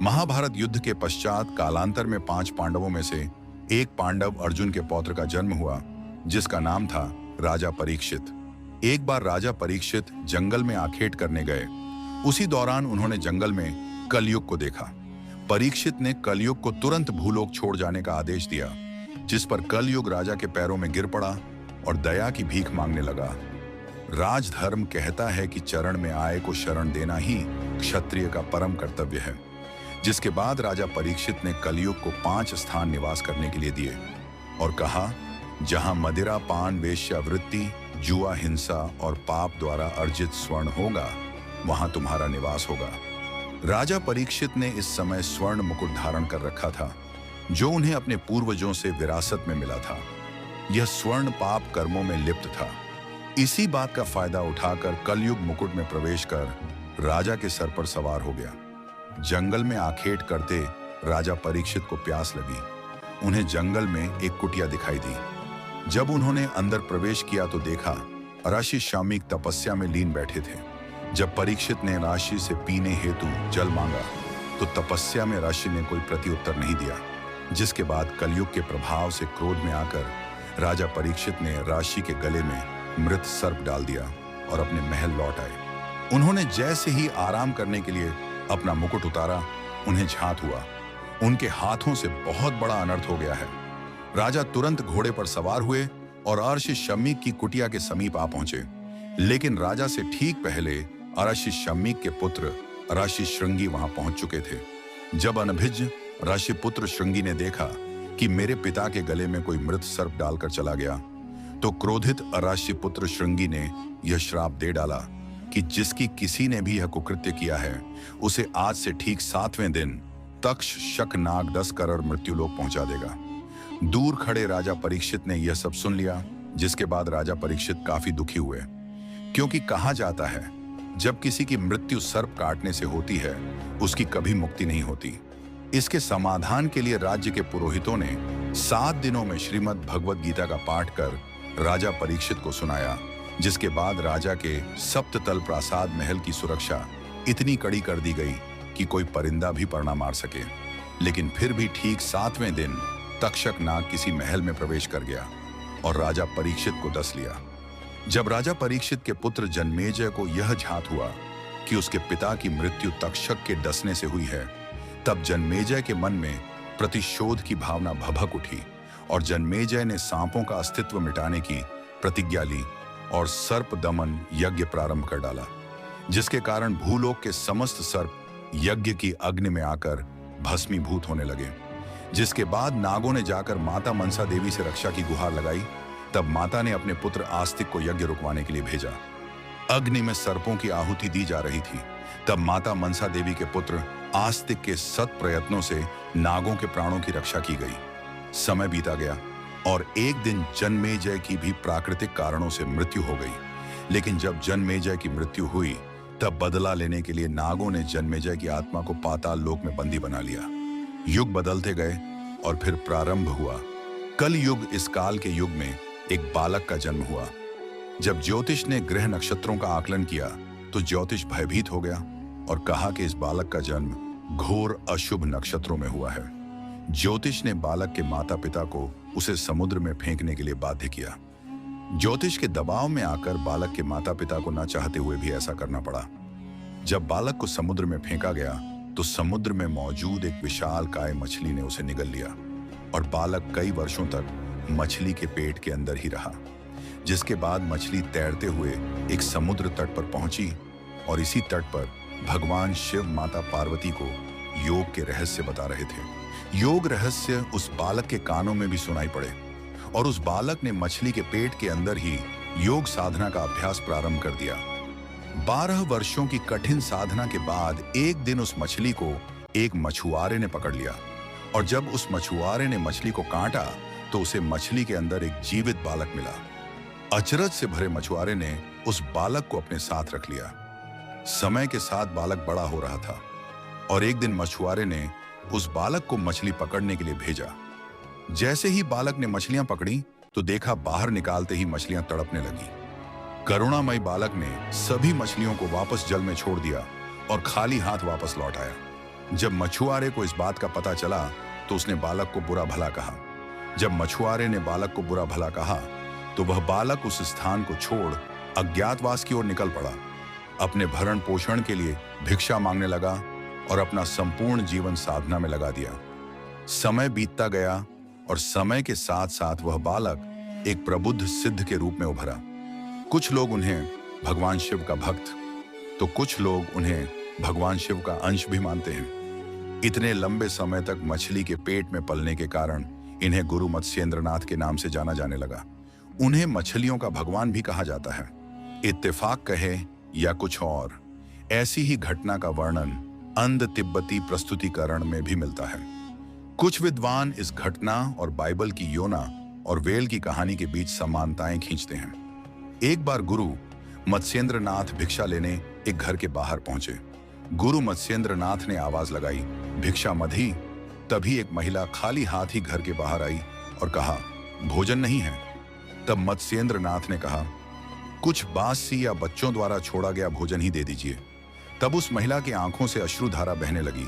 महाभारत युद्ध के पश्चात कालांतर में 5 पांडवों में से एक पांडव अर्जुन के पौत्र का जन्म हुआ, जिसका नाम था राजा परीक्षित। एक बार राजा परीक्षित जंगल में आखेट करने गए। उसी दौरान उन्होंने जंगल में कलयुग को देखा। परीक्षित ने कलयुग को तुरंत भूलोक छोड़ जाने का आदेश दिया, जिस पर कलयुग राजा के पैरों में गिर पड़ा और दया की भीख मांगने लगा। राजधर्म कहता है कि चरण में आए को शरण देना ही क्षत्रिय का परम कर्तव्य है। जिसके बाद राजा परीक्षित ने कलयुग को 5 स्थान निवास करने के लिए दिए और कहा, जहां मदिरा पान वेश्यावृत्ति जुआ हिंसा और पाप द्वारा अर्जित स्वर्ण होगा, वहां तुम्हारा निवास होगा। राजा परीक्षित ने इस समय स्वर्ण मुकुट धारण कर रखा था, जो उन्हें अपने पूर्वजों से विरासत में मिला था। यह स्वर्ण पाप कर्मों में लिप्त था। इसी बात का फायदा उठाकर कलयुग मुकुट में प्रवेश कर राजा के सर पर सवार हो गया। जंगल में आखेट करते राजा परीक्षित को प्यास लगी। उन्हें जंगल में एक कुटिया दिखाई दी। जब उन्होंने अंदर प्रवेश किया तो देखा ऋषि शामीक तपस्या में लीन बैठे थे। जब परीक्षित ने ऋषि से पीने हेतु जल मांगा तो तपस्या में ऋषि ने कोई प्रत्युत्तर नहीं दिया। जिसके बाद कलयुग के प्रभाव से क्रोध में आकर राजा परीक्षित ने ऋषि के गले में मृत सर्प डाल दिया और अपने महल लौट आए। उन्होंने जैसे ही आराम करने के लिए अपना मुकुट उतारा, उन्हें झांत हुआ। उनके हाथों से बहुत बड़ा अनर्थ हो गया है। राजा तुरंत घोड़े पर सवार हुए और अर्षि शम्मीक की कुटिया के समीप आ पहुंचे। लेकिन राजा से ठीक पहले अर्षि शम्मीक के पुत्र ऋषि श्रृंगी वहां पहुंच चुके थे। जब अनभिज्ञ ऋषि पुत्र श्रृंगी ने देखा कि मेरे पिता के गले में कोई मृत सर्प डालकर चला गया, तो क्रोधित ऋषि पुत्र श्रृंगी ने यह श्राप दे डाला कि जिसकी किसी ने भी यह कुकृत्य किया है, उसे आज से ठीक 7वें दिन तक्ष शक नाग 10 करोड़ मृत्युलोक पहुंचा देगा। दूर खड़े राजा परीक्षित ने यह सब सुन लिया, जिसके बाद राजा परीक्षित काफी दुखी हुए, क्योंकि कहा जाता है जब किसी की मृत्यु सर्प काटने से होती है, उसकी कभी मुक्ति नहीं होती। इसके समाधान के लिए राज्य के पुरोहितों ने 7 दिनों में श्रीमद् भगवद गीता का पाठ कर राजा परीक्षित को सुनाया। जिसके बाद राजा के सप्ततल प्रासाद महल की सुरक्षा इतनी कड़ी कर दी गई कि कोई परिंदा भी पर ना मार सके। लेकिन फिर भी ठीक 7वें दिन तक्षक नाग किसी महल में प्रवेश कर गया और राजा परीक्षित को डस लिया। जब राजा परीक्षित के पुत्र जन्मेजय को यह झांत हुआ कि उसके पिता की मृत्यु तक्षक के डसने से हुई है, तब जन्मेजय के मन में प्रतिशोध की भावना भभक उठी और जन्मेजय ने सांपों का अस्तित्व मिटाने की प्रतिज्ञा ली और सर्प दमन यज्ञ प्रारंभ कर डाला, जिसके कारण भूलोक के समस्त सर्प यज्ञ की अग्नि में आकर भस्मीभूत होने लगे। जिसके बाद नागों ने जाकर माता मनसा देवी से रक्षा की गुहार लगाई। तब माता ने अपने पुत्र आस्तिक को यज्ञ रुकवाने के लिए भेजा। अग्नि में सर्पों की आहुति दी जा रही थी। तब माता मनसा देवी के पुत्र आस्तिक के सत प्रयत्नों से नागों के प्राणों की रक्षा की गई। समय बीता गया और एक दिन जन्मेजय की भी प्राकृतिक कारणों से मृत्यु हो गई। लेकिन जब जन्मेजय की मृत्यु हुई, तब बदला लेने के लिए नागों ने जन्मेजय की आत्मा को पाताल लोक में बंदी बना लिया। युग बदलते गए और फिर प्रारंभ हुआ कल युग। इस काल के युग में एक बालक का जन्म हुआ। जब ज्योतिष ने ग्रह नक्षत्रों का आकलन किया तो ज्योतिष भयभीत हो गया और कहा कि इस बालक का जन्म घोर अशुभ नक्षत्रों में हुआ है। ज्योतिष ने बालक के माता पिता को उसे समुद्र में फेंकने के लिए बाध्य किया। ज्योतिष के दबाव में आकर बालक के माता पिता को न चाहते हुए भी ऐसा करना पड़ा। जब बालक को समुद्र में फेंका गया तो समुद्र में मौजूद एक विशालकाय मछली ने उसे निगल लिया और बालक कई वर्षों तक मछली के पेट के अंदर ही रहा। जिसके बाद मछली तैरते हुए एक समुद्र तट पर पहुंची और इसी तट पर भगवान शिव माता पार्वती को योग के रहस्य बता रहे थे। योग रहस्य उस बालक के कानों में भी सुनाई पड़े और उस बालक ने मछली के पेट के अंदर ही योग साधना का अभ्यास प्रारंभ कर दिया। 12 वर्षों की कठिन साधना के बाद एक दिन उस मछली को एक मछुआरे ने पकड़ लिया और जब उस मछुआरे ने मछली को काटा तो उसे मछली के अंदर एक जीवित बालक मिला। अचरज से भरे मछुआरे ने उस बालक को अपने साथ रख लिया। समय के साथ बालक बड़ा हो रहा था और एक दिन मछुआरे ने उस बालक को मछली पकड़ने के लिए भेजा। जैसे ही बालक ने मछलियां पकड़ी तो देखा बाहर निकालते ही मछलियां तड़पने लगी। करुणामय बालक ने सभी मछलियों को वापस जल में छोड़ दिया और खाली हाथ वापस लौट आया। जब मछुआरे को इस बात का पता चला तो उसने बालक को बुरा भला कहा। जब मछुआरे ने बालक को बुरा भला कहा तो वह बालक उस स्थान को छोड़ अज्ञातवास की ओर निकल पड़ा। अपने भरण पोषण के लिए भिक्षा मांगने लगा और अपना संपूर्ण जीवन साधना में लगा दिया। समय बीतता गया और समय के साथ साथ वह बालक एक प्रबुद्ध सिद्ध के रूप में उभरा। कुछ लोग उन्हें भगवान शिव का भक्त, तो कुछ लोग उन्हें भगवान शिव का अंश भी मानते हैं। इतने लंबे समय तक मछली के पेट में पलने के कारण इन्हें गुरु मत्स्येंद्रनाथ के नाम से जाना जाने लगा। उन्हें मछलियों का भगवान भी कहा जाता है। इत्तेफाक कहे या कुछ और, ऐसी ही घटना का वर्णन अंध तिब्बती प्रस्तुतिकरण में भी मिलता है। कुछ विद्वान इस घटना और बाइबल की योना और वेल की कहानी के बीच समानताएं खींचते हैं। एक बार गुरु मत्स्येंद्रनाथ भिक्षा लेने एक घर के बाहर पहुंचे। गुरु मत्स्येंद्रनाथ ने आवाज लगाई, भिक्षा मधी। तभी एक महिला खाली हाथ ही घर के बाहर आई और कहा, भोजन नहीं है। तब मत्स्येंद्रनाथ ने कहा, कुछ बासी या बच्चों द्वारा छोड़ा गया भोजन ही दे दीजिए। तब उस महिला की आंखों से अश्रुधारा बहने लगी,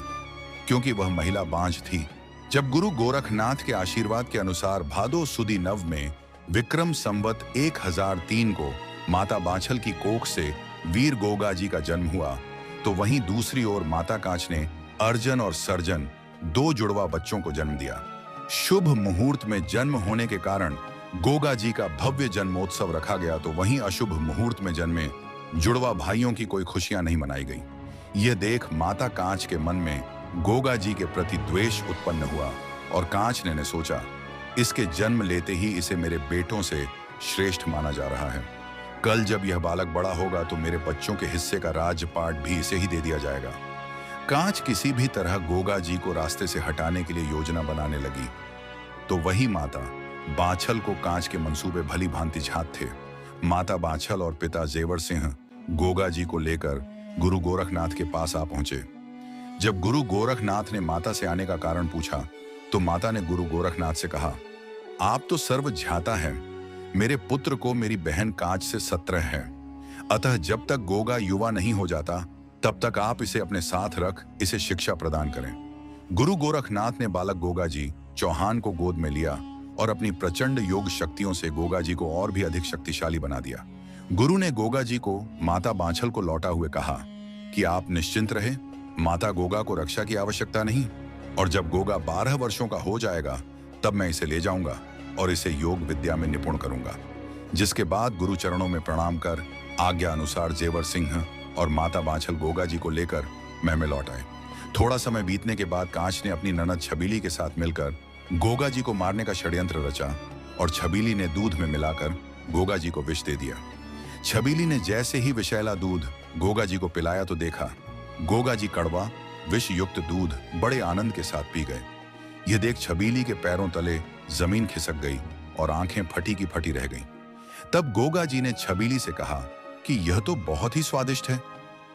क्योंकि वह महिला बांझ थी। जब गुरु गोरखनाथ के आशीर्वाद के अनुसार भादो सुदी नव में विक्रम संवत 1003 को माता बांछल की कोख से वीर गोगा जी का जन्म हुआ, तो वहीं दूसरी ओर माता कांच ने अर्जन और सर्जन 2 जुड़वा बच्चों को जन्म दिया। शुभ मुहूर्त में जन्म होने के कारण गोगा जी का भव्य जन्मोत्सव रखा गया, तो वहीं अशुभ मुहूर्त में जन्मे जुड़वा भाइयों की कोई खुशियां नहीं मनाई गई। यह देख माता कांच के मन में गोगा जी के प्रति द्वेष उत्पन्न हुआ और कांच ने सोचा, इसके जन्म लेते ही इसे मेरे बेटों से श्रेष्ठ माना जा रहा है। कल जब यह बालक बड़ा होगा तो मेरे बच्चों के हिस्से का राजपाट भी इसे ही दे दिया जाएगा। कांच किसी भी तरह गोगा जी को रास्ते से हटाने के लिए योजना बनाने लगी, तो वही माता बांछल को कांच के मंसूबे भली भांति झात थे। माता बांछल और पिता जेवर सिंह गोगा जी को लेकर गुरु गोरखनाथ के पास आ पहुंचे। जब गुरु गोरखनाथ ने माता से आने का कारण पूछा तो माता ने गुरु गोरखनाथ से कहा, आप तो सर्वज्ञाता हैं, मेरे पुत्र को मेरी बहन कांच से 17 है, अतः जब तक गोगा युवा नहीं हो जाता तब तक आप इसे अपने साथ रख इसे शिक्षा प्रदान करें। गुरु गोरखनाथ ने बालक गोगा जी चौहान को गोद में लिया और अपनी प्रचंड योग शक्तियों से गोगा जी को और भी अधिक शक्तिशाली बना दिया। गुरु ने गोगा जी को माता बांछल को लौटा हुए कहा कि आप निश्चिंत रहे, माता गोगा को रक्षा की आवश्यकता नहीं, और जब गोगा 12 वर्षों का हो जाएगा तब मैं इसे ले जाऊंगा और इसे योग विद्या में निपुण करूंगा। जिसके बाद गुरु चरणों में प्रणाम कर आज्ञा अनुसार जेवर सिंह और माता बांछल गोगा जी को लेकर महल में लौट आए। थोड़ा समय बीतने के बाद कांच ने अपनी ननद छबीली के साथ मिलकर गोगा जी को मारने का षड्यंत्र रचा और छबीली ने दूध में मिलाकर गोगा जी को विष दे दिया। छबीली ने जैसे ही विषैला दूध गोगा जी को पिलाया तो देखा गोगा जी कड़वा विष युक्त दूध बड़े आनंद के साथ पी गए। यह देख छबीली के पैरों तले जमीन खिसक गई और आंखें फटी की फटी रह गईं। तब गोगा जी ने छबीली से कहा कि यह तो बहुत ही स्वादिष्ट है,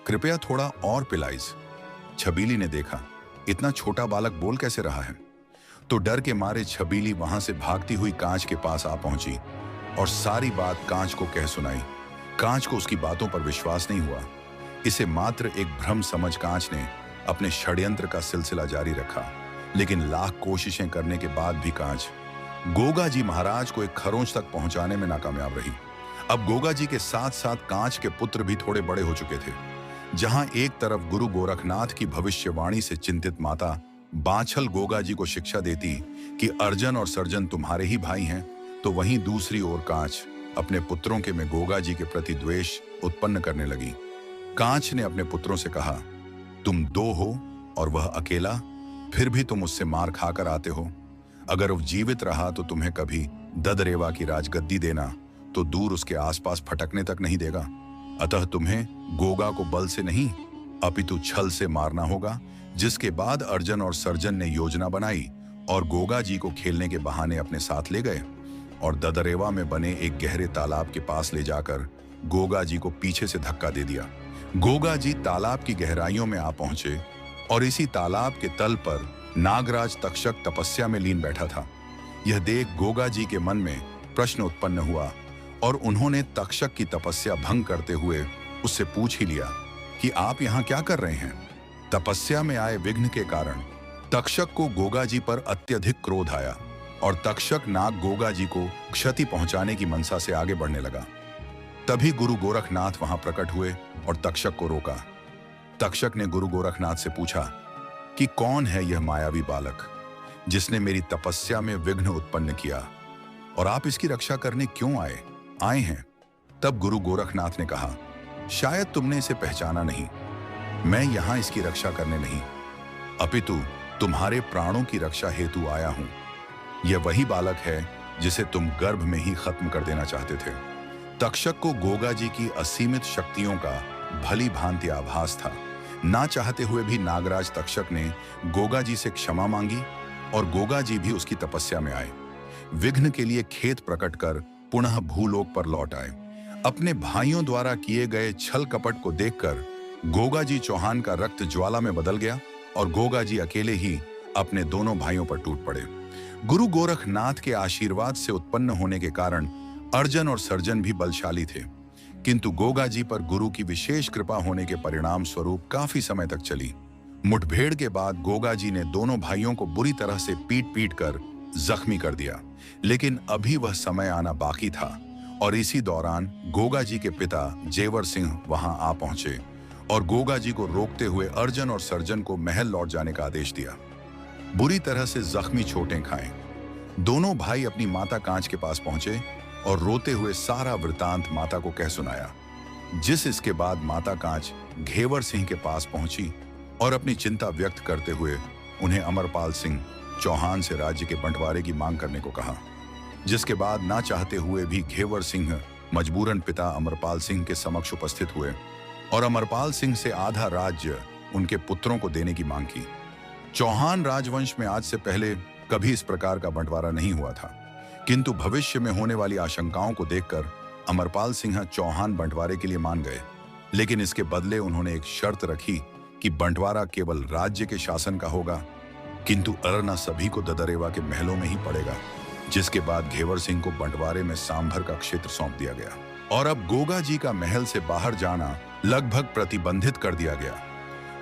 कृपया थोड़ा और पिलाइस। छबीली ने देखा इतना छोटा बालक बोल कैसे रहा है, तो डर के मारे छबीली वहां से भागती हुई कांच के पास आ पहुंची और सारी बात कांच को कह सुनाई। कांच को उसकी बातों पर विश्वास नहीं हुआ। इसे मात्र एक भ्रम समझ कांच ने अपने षड्यंत्र का सिलसिला जारी रखा, लेकिन लाख कोशिशें करने के बाद भी कांच गोगा जी महाराज को एक खरोंच तक पहुंचाने में नाकामयाब रही। अब गोगा जी के साथ साथ कांच के पुत्र भी थोड़े बड़े हो चुके थे। जहां एक तरफ गुरु गोरखनाथ की भविष्यवाणी से चिंतित माता बांछल गोगा जी को शिक्षा देती कि अर्जन और सर्जन तुम्हारे ही भाई हैं, तो वहीं दूसरी ओर कांच अपने पुत्रों के में गोगा जी के प्रति द्वेष उत्पन्न करने लगी। कांच ने अपने पुत्रों से कहा, तुम 2 हो और वह अकेला, फिर भी तुम उससे मार खाकर आते हो। अगर वह जीवित रहा तो तुम्हें कभी ददरेवा की राजगद्दी देना तो दूर उसके आसपास फटकने तक नहीं देगा। अतः तुम्हें गोगा को बल से नहीं अपितु छल से मारना होगा। जिसके बाद अर्जन और सर्जन ने योजना बनाई और गोगा जी को खेलने के बहाने अपने साथ ले गए और ददरेवा में बने एक गहरे तालाब के पास ले जाकर गोगा जी को पीछे से धक्का दे दिया। गोगा जी तालाब की गहराइयों में आ पहुंचे और इसी तालाब के तल पर नागराज तक्षक तपस्या में लीन बैठा था। यह देख गोगा जी के मन में प्रश्न उत्पन्न हुआ और उन्होंने तक्षक की तपस्या भंग करते हुए उससे पूछ ही लिया कि आप यहाँ क्या कर रहे हैं। तपस्या में आए विघ्न के कारण तक्षक को गोगा जी पर अत्यधिक क्रोध आया और तक्षक नाग गोगा जी को क्षति पहुंचाने की मनसा से आगे बढ़ने लगा। तभी गुरु गोरखनाथ वहां प्रकट हुए और तक्षक को रोका। तक्षक ने गुरु गोरखनाथ से पूछा कि कौन है यह मायावी बालक जिसने मेरी तपस्या में विघ्न उत्पन्न किया और आप इसकी रक्षा करने क्यों आए हैं। तब गुरु गोरखनाथ ने कहा, शायद तुमने इसे पहचाना नहीं। मैं यहां इसकी रक्षा करने नहीं, अपितु तुम्हारे प्राणों की रक्षा हेतु आया हूं। यह वही बालक है जिसे तुम गर्भ में ही खत्म कर देना चाहते थे। तक्षक को गोगा जी की असीमित शक्तियों का भली भांति आभास था। ना चाहते हुए भी नागराज तक्षक ने गोगा जी से क्षमा मांगी और गोगा जी भी उसकी तपस्या में आए। विघ्न के लिए खेद प्रकट कर पुनः भूलोक पर लौट आए। अपने भाइयों द्वारा किए गए छल कपट को देखकर गोगा जी चौहान का रक्त ज्वाला में बदल गया और गोगा जी अकेले ही अपने दोनों भाइयों पर टूट पड़े। गुरु गोरखनाथ के आशीर्वाद से उत्पन्न होने के कारण अर्जन और सर्जन भी बलशाली थे, किंतु गोगा जी पर गुरु की विशेष कृपा होने के परिणाम स्वरूप काफी समय तक चली। मुठभेड़ के बाद गोगा जी ने दोनों भाइयों को बुरी तरह से पीट पीट कर जख्मी कर दिया, लेकिन अभी वह समय आना बाकी था और इसी दौरान गोगा जी के पिता जेवर सिंह वहां आ पहुंचे और गोगा जी को रोकते हुए अर्जन और सर्जन को महल लौट जाने का आदेश दिया। बुरी तरह से जख्मी चोटें खाएं। दोनों भाई अपनी माता कांच के पास पहुंचे और रोते हुए सारा वृतांत माता को कह सुनाया। इसके बाद माता कांच घेवर सिंह के पास पहुंची और अपनी चिंता व्यक्त करते हुए उन्हें अमरपाल सिंह चौहान से राज्य के बंटवारे की मांग करने को कहा, जिसके बाद ना चाहते हुए भी घेवर सिंह मजबूरन पिता अमरपाल सिंह के समक्ष उपस्थित हुए और अमरपाल सिंह से आधा राज्य उनके पुत्रों को देने की मांग की। चौहान राजवंश में आज से पहले कभी इस प्रकार का बंटवारा नहीं हुआ था, किंतु भविष्य में होने वाली आशंकाओं को देखकर अमरपाल सिंह चौहान बंटवारे के लिए मान गए, लेकिन इसके बदले उन्होंने एक शर्त रखी कि बंटवारा केवल राज्य के शासन का होगा, किंतु अरना सभी को ददरेवा के महलों में ही पड़ेगा। जिसके बाद घेवर सिंह को बंटवारे में सांभर का क्षेत्र सौंप दिया गया और अब गोगा जी का महल से बाहर जाना लगभग प्रतिबंधित कर दिया गया।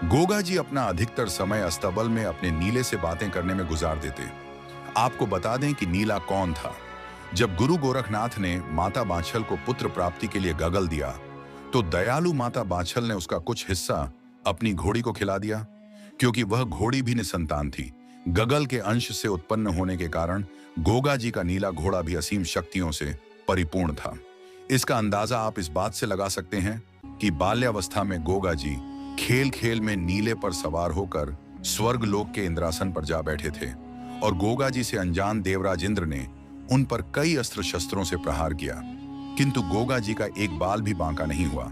गोगा जी अपना अधिकतर समय अस्तबल में अपने नीले से बातें करने में गुजार देते। आपको बता दें कि नीला कौन था। जब गुरु गोरखनाथ ने माता बांछल को पुत्र प्राप्ति के लिए गगल दिया तो दयालु माता बांछल ने उसका कुछ हिस्सा अपनी घोड़ी को खिला दिया, क्योंकि वह घोड़ी भी निसंतान थी। गगल के अंश से उत्पन्न होने के कारण गोगा जी का नीला घोड़ा भी असीम शक्तियों से परिपूर्ण था। इसका अंदाजा आप इस बात से लगा सकते हैं कि बाल्यावस्था में गोगा जी खेल खेल में नीले पर सवार होकर स्वर्ग लोक के इंद्रासन पर जा बैठे थे और गोगा जी से अनजान देवराज इंद्र ने उन पर कई अस्त्र शस्त्रों से प्रहार किया, किंतु गोगा जी का एक बाल भी बांका नहीं हुआ।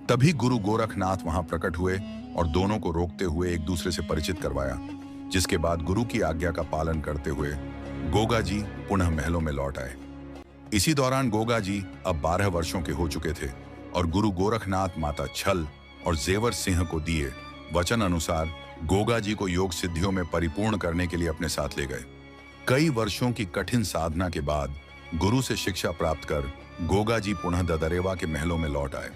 तभी गुरु गोरखनाथ वहां प्रकट हुए और दोनों को रोकते हुए एक दूसरे से परिचित करवाया, जिसके बाद गुरु की आज्ञा का पालन करते हुए गोगा जी पुनः महलों में लौट आए। इसी दौरान गोगा जी अब 12 वर्षों के हो चुके थे और गुरु गोरखनाथ माता छल और जेवर सिंह को दिए वचन अनुसार गोगा जी को योग सिद्धियों में परिपूर्ण करने के लिए अपने साथ ले गए। कई वर्षों की कठिन साधना के बाद गुरु से शिक्षा प्राप्त कर गोगा जी पुनः ददरेवा के महलों में लौट आए।